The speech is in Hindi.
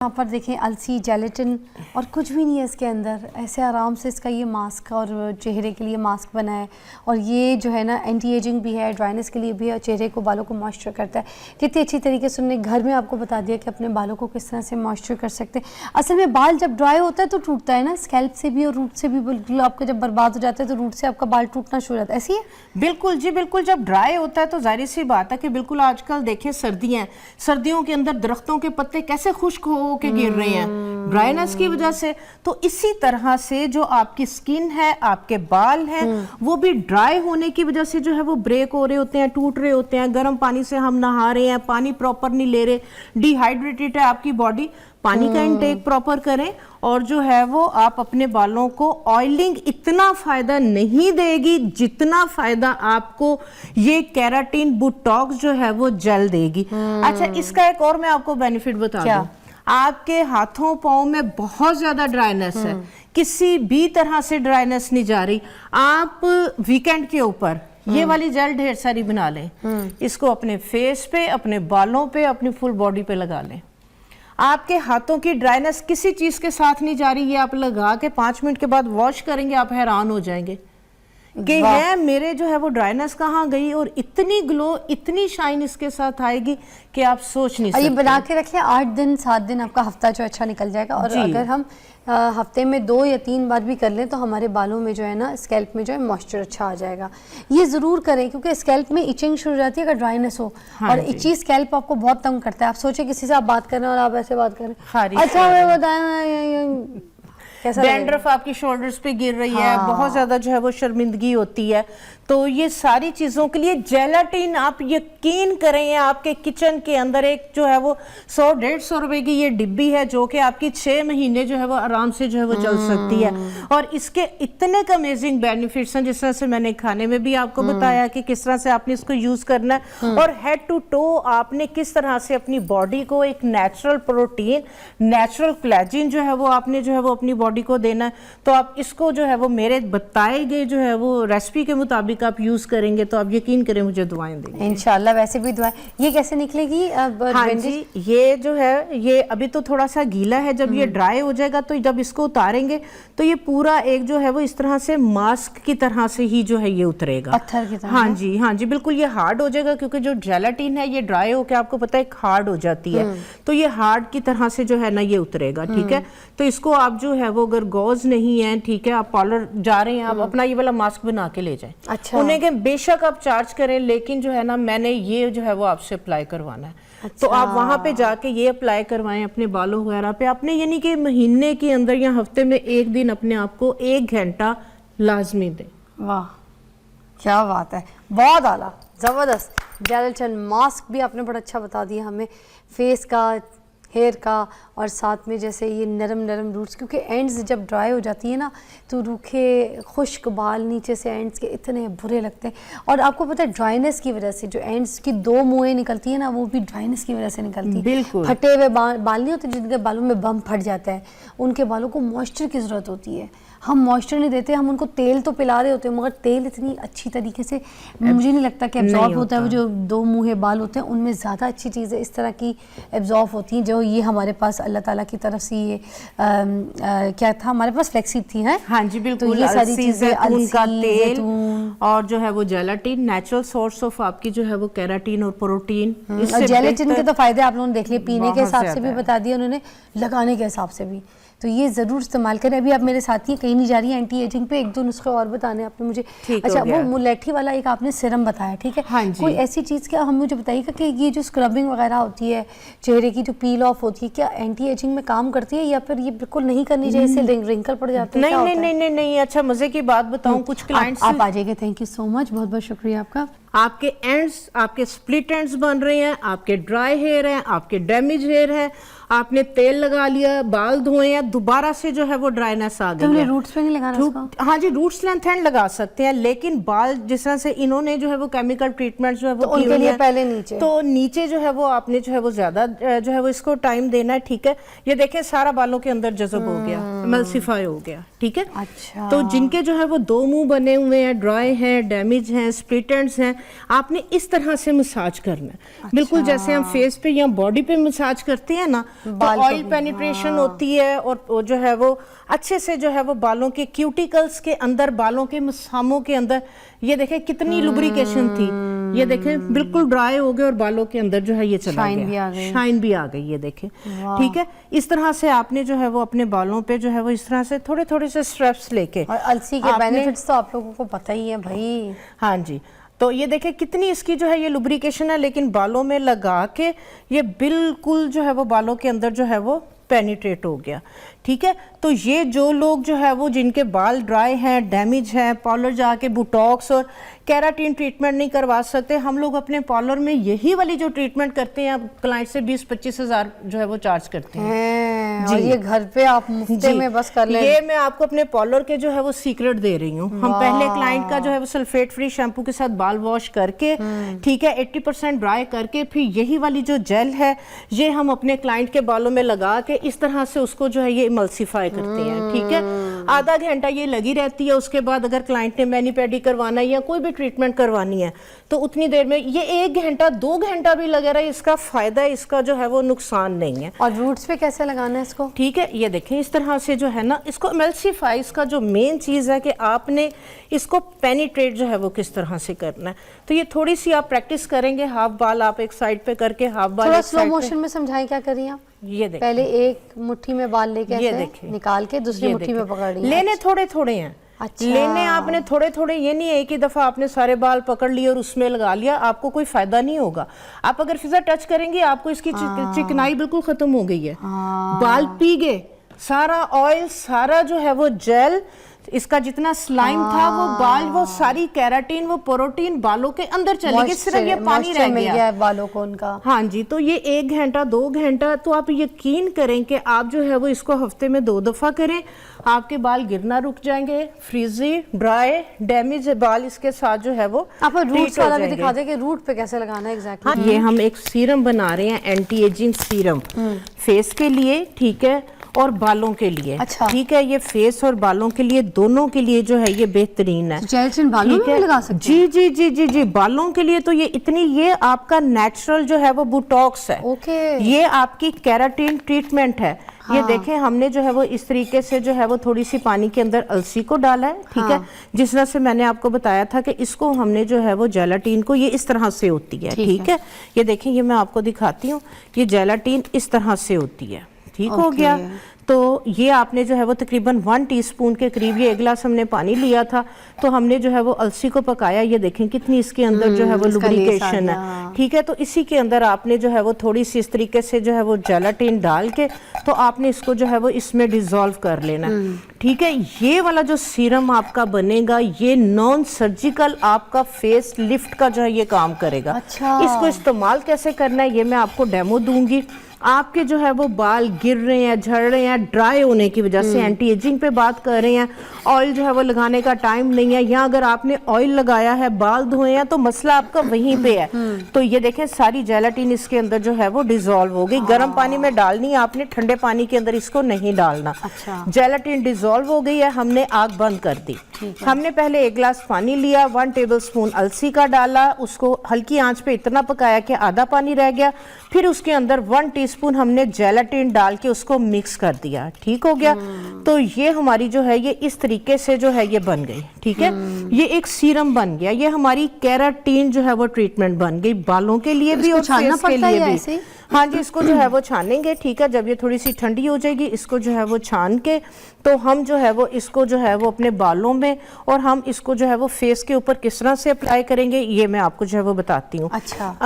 यहाँ पर देखें अलसी जेलेटिन और कुछ भी नहीं है इसके अंदर, ऐसे आराम से इसका ये मास्क और चेहरे के लिए मास्क बना है। और ये जो है ना एंटी एजिंग भी है, ड्राइनेस के लिए भी है, चेहरे को बालों को मॉइस्चर करता है। कितनी अच्छी तरीके से उन्होंने घर में आपको बता दिया कि अपने बालों को किस तरह से मॉइस्चर कर सकते हैं। असल में बाल जब ड्राई होता है तो टूटता है ना, स्कैल्प से भी और रूट से भी। बिल्कुल आपका जब बर्बाद हो जाता है तो रूट से आपका बाल टूटना शुरू हो जाता है, ऐसी है? बिल्कुल जी बिल्कुल। जब ड्राई होता है तो जाहिर सी बात है कि बिल्कुल आजकल देखें सर्दियाँ, सर्दियों के अंदर दरख्तों के पत्ते कैसे खुश्क हो के गिर रहे हैं ड्राइनेस की वजह से। तो इसी तरह से जो आपकी स्किन है, आपके बाल हैं, वो भी ड्राई होने की वजह से जो है वो ब्रेक हो रहे होते हैं, टूट रहे होते हैं। गर्म पानी से हम नहा रहे हैं, पानी प्रॉपर नहीं ले रहे, डिहाइड्रेटेड है आपकी बॉडी, पानी का इनटेक प्रॉपर करें। और जो है वो आप अपने बालों को ऑयलिंग इतना फायदा नहीं देगी जितना फायदा आपको ये केराटिन बुटॉक्स जो है वो जेल देगी। अच्छा, इसका एक और मैं आपको बेनिफिट बता दूं। आपके हाथों पाँव में बहुत ज्यादा ड्राइनेस है, किसी भी तरह से ड्राइनेस नहीं जा रही, आप वीकेंड के ऊपर ये वाली जेल ढेर सारी बना लें, इसको अपने फेस पे, अपने बालों पे, अपनी फुल बॉडी पे लगा लें। आपके हाथों की ड्राइनेस किसी चीज के साथ नहीं जा रही, ये आप लगा के 5 मिनट के बाद वॉश करेंगे, आप हैरान हो जाएंगे कि है मेरे जो है वो ड्राइनेस कहाँ गई, और इतनी ग्लो, इतनी शाइन इसके साथ आएगी कि आप सोच नहीं सकते। ये बना के रखिए, 8 दिन 7 दिन आपका हफ्ता जो अच्छा निकल जाएगा। और अगर हम हफ्ते में 2 या 3 बार भी कर लें तो हमारे बालों में जो है ना, स्कैल्प में जो है मॉइस्चर अच्छा आ जाएगा। ये ज़रूर करें क्योंकि स्कैल्प में इचिंग शुरू हो जाती है अगर ड्राइनेस हो। और इची स्कैल्प आपको बहुत तंग करता है। आप सोचे किसी से आप बात कर रहे हैं और आप ऐसे बात कर रहे हैं, अच्छा मैं बताया डैंड्रफ आपकी शोल्डर्स पे गिर रही है, बहुत ज्यादा जो है वो शर्मिंदगी होती है। तो ये सारी चीजों के लिए जेलाटिन, आप यकीन करें, आपके किचन के अंदर एक जो है वो 100-150 रुपए की ये डिब्बी है जो कि आपकी 6 महीने जो है वो आराम से जो है वो चल सकती है। और इसके इतने अमेजिंग बेनिफिट्स हैं, जिस तरह से मैंने खाने में भी आपको बताया कि किस तरह से आपने इसको यूज करना है, और हेड टू टो आपने किस तरह से अपनी बॉडी को एक नेचुरल प्रोटीन, नेचुरल कोलेजन जो है वो आपने जो है वो अपनी बॉडी को देना है। तो आप इसको जो है वो मेरे बताए गए जो है वो रेसिपी के मुताबिक आप यूज करेंगे तो आप यकीन करें मुझे दुआएं देंगे इंशाल्लाह। वैसे भी दुआएं। ये कैसे निकलेगी? हाँ जी, ये जो है ये अभी तो थोड़ा सा गीला है, जब ये ड्राई हो जाएगा तो जब इसको उतारेंगे तो ये पूरा एक जो है वो इस तरह से मास्क की तरह से ही जो है ये उतरेगा, पत्थर की तरह। हाँ जी, हाँ जी, बिल्कुल। ये हार्ड हो जाएगा क्योंकि जो जेलाटिन है ये ड्राई होकर आपको पता है हार्ड हो जाती है, तो ये हार्ड की तरह से जो है ना ये उतरेगा। ठीक है, तो इसको आप जो है वो अगर गॉज नहीं है, ठीक है, आप पार्लर जा रहे हैं, आप अपना ये वाला मास्क बना के ले जाएं। अच्छा। उन्हें के बेशक आप चार्ज करें, लेकिन जो है ना मैंने ये जो है वो आपसे अप्लाई करवाना है। अच्छा। तो आप वहां पे जाके ये अप्लाई करवाएं अपने बालों वगैरह पे अपने, यानी कि महीने के अंदर या हफ्ते में 1 दिन अपने आप को 1 घंटा लाजमी दें। वाह क्या बात है, बहुत आला, जबरदस्त। जेलेटिन मास्क भी आपने बड़ा अच्छा बता दिया हमें, फेस का, हेयर का, और साथ में जैसे ये नरम नरम रूट्स, क्योंकि एंड्स जब ड्राई हो जाती है ना तो रूखे खुश्क बाल नीचे से एंड्स के इतने बुरे लगते हैं। और आपको पता है ड्राइनेस की वजह से जो एंड्स की 2 मुँहें निकलती है ना, वो भी ड्राइनेस की वजह से निकलती है। बिल्कुल। फटे हुए बाल नहीं होते जिनके बालों में बम फट जाता है, उनके बालों को मॉइस्चर की ज़रूरत होती है। हम मॉइस्चर नहीं देते, हम उनको तेल तो पिला रहे होते हैं मगर तेल इतनी अच्छी तरीके से मुझे नहीं लगता कि एब्जॉर्ब होता है। वो जो 2 मुँहे बाल होते हैं उनमें ज़्यादा अच्छी चीज़ें इस तरह की एब्जॉर्ब होती हैं, जो ये हमारे पास अल्लाह ताला की तरफ से ये क्या था हमारे पास फ्लैक्सीड थी हैं। हाँ जी बिल्कुल। तो ये सारी चीज़ें, उनका तेल और जो है वो जेलाटिन, नेचुरल सोर्स ऑफ आपकी जो है वो केराटिन और प्रोटीन। जेलाटिन के तो फायदे आप लोगों ने देख लिए, पीने के हिसाब से भी बता दिया उन्होंने, लगाने के हिसाब से भी, तो ये ज़रूर इस्तेमाल करें। अभी आप मेरे साथ ही कहीं नहीं जा रही है, एंटी एजिंग पे 1-2 नुस्खे और बताने आपने मुझे। अच्छा, वो मुलेठी वाला एक आपने सिरम बताया, ठीक है। हाँ कोई ऐसी चीज़ क्या हम मुझे बताइएगा कि ये जो स्क्रबिंग वगैरह होती है, चेहरे की जो पील ऑफ होती है, क्या एंटी एजिंग में काम करती है या फिर ये बिल्कुल नहीं करनी चाहिए, इससे रिंकल पड़ जाते हैं? नहीं नहीं नहीं नहीं। अच्छा, मजे की बात बताऊं, कुछ क्लाइंट्स आप आ जाइए। थैंक यू सो मच, बहुत बहुत शुक्रिया आपका। आपके एंड्स, आपके स्प्लिट एंड्स बन रहे हैं, आपके ड्राई हेयर हैं, आपके डैमेज हेयर है, आपने तेल लगा लिया, बाल धोए हैं, दोबारा से जो है वो ड्राइनेस आ गई है। रूट्स पे नहीं लगाना? हाँ जी, रूट्स लेंथ एंड लगा सकते हैं, लेकिन बाल जिस तरह से इन्होंने जो है वो केमिकल ट्रीटमेंट जो है वो उनके लिए पहले नीचे, तो नीचे जो है वो आपने जो है वो ज्यादा जो है वो इसको टाइम देना है। ठीक है, ये देखें सारा बालों के अंदर जज़ब हो गया, एमल्सिफाई हो गया। ठीक है। अच्छा। तो जिनके जो है वो 2 मुंह बने हुए हैं, ड्राई हैं, डैमेज हैं, स्प्लिट एंड्स हैं, आपने इस तरह से मसाज करना है, बिल्कुल जैसे हम फेस पे या बॉडी पे मसाज करते हैं ना, तो ऑयल पेनिट्रेशन होती है और वो जो है वो अच्छे से जो है वो बालों के क्यूटिकल्स के अंदर, बालों के मसामों के अंदर, ये देखें कितनी लुब्रिकेशन थी, ये देखें बिल्कुल ड्राई हो गए और बालों के अंदर जो है ये चला गया, शाइन भी आ गई, ये देखें। ठीक है, इस तरह से आपने जो है वो अपने बालों पे जो है वो इस तरह से थोड़े थोड़े से स्ट्रेप्स लेके, और अलसी के बेनिफिट्स तो आप लोगों को पता ही है भाई। हाँ जी, तो ये देखें कितनी इसकी जो है ये लुब्रिकेशन है, लेकिन बालों में लगा के ये बिल्कुल जो है वो बालों के अंदर जो है वो पेनिट्रेट हो गया। ठीक है, तो ये जो लोग जो है वो जिनके बाल ड्राई हैं, डैमेज हैं, पार्लर जाके बुटॉक्स और केराटिन ट्रीटमेंट नहीं करवा सकते, हम लोग अपने पार्लर में यही वाली जो ट्रीटमेंट करते हैं, क्लाइंट से 20-25 हज़ार जो है वो चार्ज करते हैं और ये घर पे आप मुफ्ते में बस कर लें। ये मैं आपको अपने पार्लर के जो है वो सीक्रेट दे रही हूँ। हम पहले क्लाइंट का जो है वो सल्फेट फ्री शैम्पू के साथ बाल वॉश करके, ठीक है, 80% ड्राई करके, फिर यही वाली जो जेल है ये हम अपने क्लाइंट के बालों में लगा के इस तरह से उसको जो है ये इमल्सिफाई करते हैं। ठीक है, आधा घंटा ये लगी रहती है। उसके बाद अगर क्लाइंट ने मैनी पेडी करवाना है या कोई भी ट्रीटमेंट करवानी है तो उतनी देर में, ये 1 घंटा 2 घंटा भी लगे रहा है, इसका फायदा है, इसका जो है वो नुकसान नहीं है। और रूट्स पे कैसे लगाना है इसको? ठीक है, ये देखें इस तरह से जो है ना, इसको इमल्सिफाई, इसका जो मेन चीज़ है कि आपने इसको पेनिट्रेट जो है वो किस तरह से करना है। तो ये थोड़ी सी आप प्रैक्टिस करेंगे, हाफ बाल आप एक साइड पे करके, हाफ बाल थोड़ा स्लो मोशन में समझाएं क्या करिए आप। ये देखिए, पहले एक मुट्ठी में बाल लेके ये ऐसे देखिए, निकाल के दूसरी मुट्ठी में पकड़ लिया। लेने थोड़े थोड़े हैं। अच्छा। लेने आपने थोड़े थोड़े, ये नहीं है एक ही दफा आपने सारे बाल पकड़ लिए और उसमें लगा लिया, आपको कोई फायदा नहीं होगा। आप अगर फिजा टच करेंगे आपको इसकी चिकनाई बिल्कुल खत्म हो गई है, बाल पी गए, सारा ऑयल, सारा जो है वो जेल, इसका जितना स्लाइम था वो बाल, वो सारी केराटिन, वो प्रोटीन बालों के अंदर चली गई, सिर्फ ये पानी रह गया है बालों को उनका। हाँ जी, तो ये 1 घंटा 2 घंटा, तो आप यकीन करें कि आप जो है वो इसको हफ्ते में 2 दफा करें, आपके बाल गिरना रुक जाएंगे, फ्रीजी, ड्राई, डैमेज बाल इसके साथ जो है वो आप रूट्स वाला भी दिखा दें कि रूट पे कैसे लगाना है एग्जैक्टली। हाँ, ये हम एक सीरम बना रहे हैं, एंटी एजिंग सीरम, फेस के लिए, ठीक है, और बालों के लिए। अच्छा। ठीक है, ये फेस और बालों के लिए, दोनों के लिए जो है ये बेहतरीन है। जेल बालों में भी लगा सकते जी जी जी जी जी, बालों के लिए तो ये इतनी, ये आपका नेचुरल जो है वो बुटॉक्स है। ओके। ये आपकी केराटिन ट्रीटमेंट है। हाँ। ये देखें, हमने जो है वो इस तरीके से जो है वो थोड़ी सी पानी के अंदर अलसी को डाला है। ठीक हाँ। है, जिस तरह से मैंने आपको बताया था कि इसको हमने जो है वो जेलाटीन को, ये इस तरह से होती है। ठीक है, ये देखें, ये मैं आपको दिखाती हूँ, ये जेलाटीन इस तरह से होती है। ठीक हो गया, तो ये आपने जो है वो तकरीबन 1 टीस्पून के करीब, ये 1 गिलास हमने पानी लिया था, तो हमने जो है वो अलसी को पकाया। ये देखें कितनी इसके अंदर जो है वो लुब्रिकेशन है। ठीक है, तो इसी के अंदर आपने जो है वो थोड़ी सी इस तरीके से जो है वो जेलाटिन डाल के, तो आपने इसको जो है वो इसमें डिसॉल्व कर लेना। ठीक है, ये वाला जो सीरम आपका बनेगा, ये नॉन सर्जिकल आपका फेस लिफ्ट का जो है ये काम करेगा। अच्छा। इसको इस्तेमाल कैसे करना है ये मैं आपको डेमो दूंगी। आपके जो है वो बाल गिर रहे हैं, झड़ रहे हैं, ड्राई होने की वजह से, एंटी एजिंग पे बात कर रहे हैं, ऑयल जो है वो लगाने का टाइम नहीं है, या अगर आपने ऑयल लगाया है, बाल धोए हैं, तो मसला आपका वहीं पे है। तो ये देखें, सारी जेलाटिन इसके अंदर जो है वो डिसॉल्व हो गई। गर्म पानी में डालनी है आपने, ठंडे पानी के अंदर इसको नहीं डालना। अच्छा। जेलाटिन डिसॉल्व हो गई है, हमने आग बंद कर दी। हमने पहले 1 गिलास पानी लिया, 1 टेबलस्पून अलसी का डाला, उसको हल्की आंच पे इतना पकाया कि आधा पानी रह गया, फिर उसके अंदर 1 टीस्पून हमने जेलाटिन डाल के उसको मिक्स कर दिया। ठीक हो गया, तो ये हमारी जो है ये इस तरीके से जो है ये बन गई। ठीक है, ये एक सीरम बन गया, ये हमारी केराटिन जो है वो ट्रीटमेंट बन गई, बालों के लिए भी और फेस के लिए भी। हाँ जी, इसको जो है वो छानेंगे। ठीक है, जब ये थोड़ी सी ठंडी हो जाएगी, इसको जो है वो छान के, तो हम जो है वो इसको जो है वो अपने बालों में, और हम इसको जो है वो फेस के ऊपर किस तरह से अप्लाई करेंगे ये मैं आपको जो है वो बताती हूँ। अच्छा।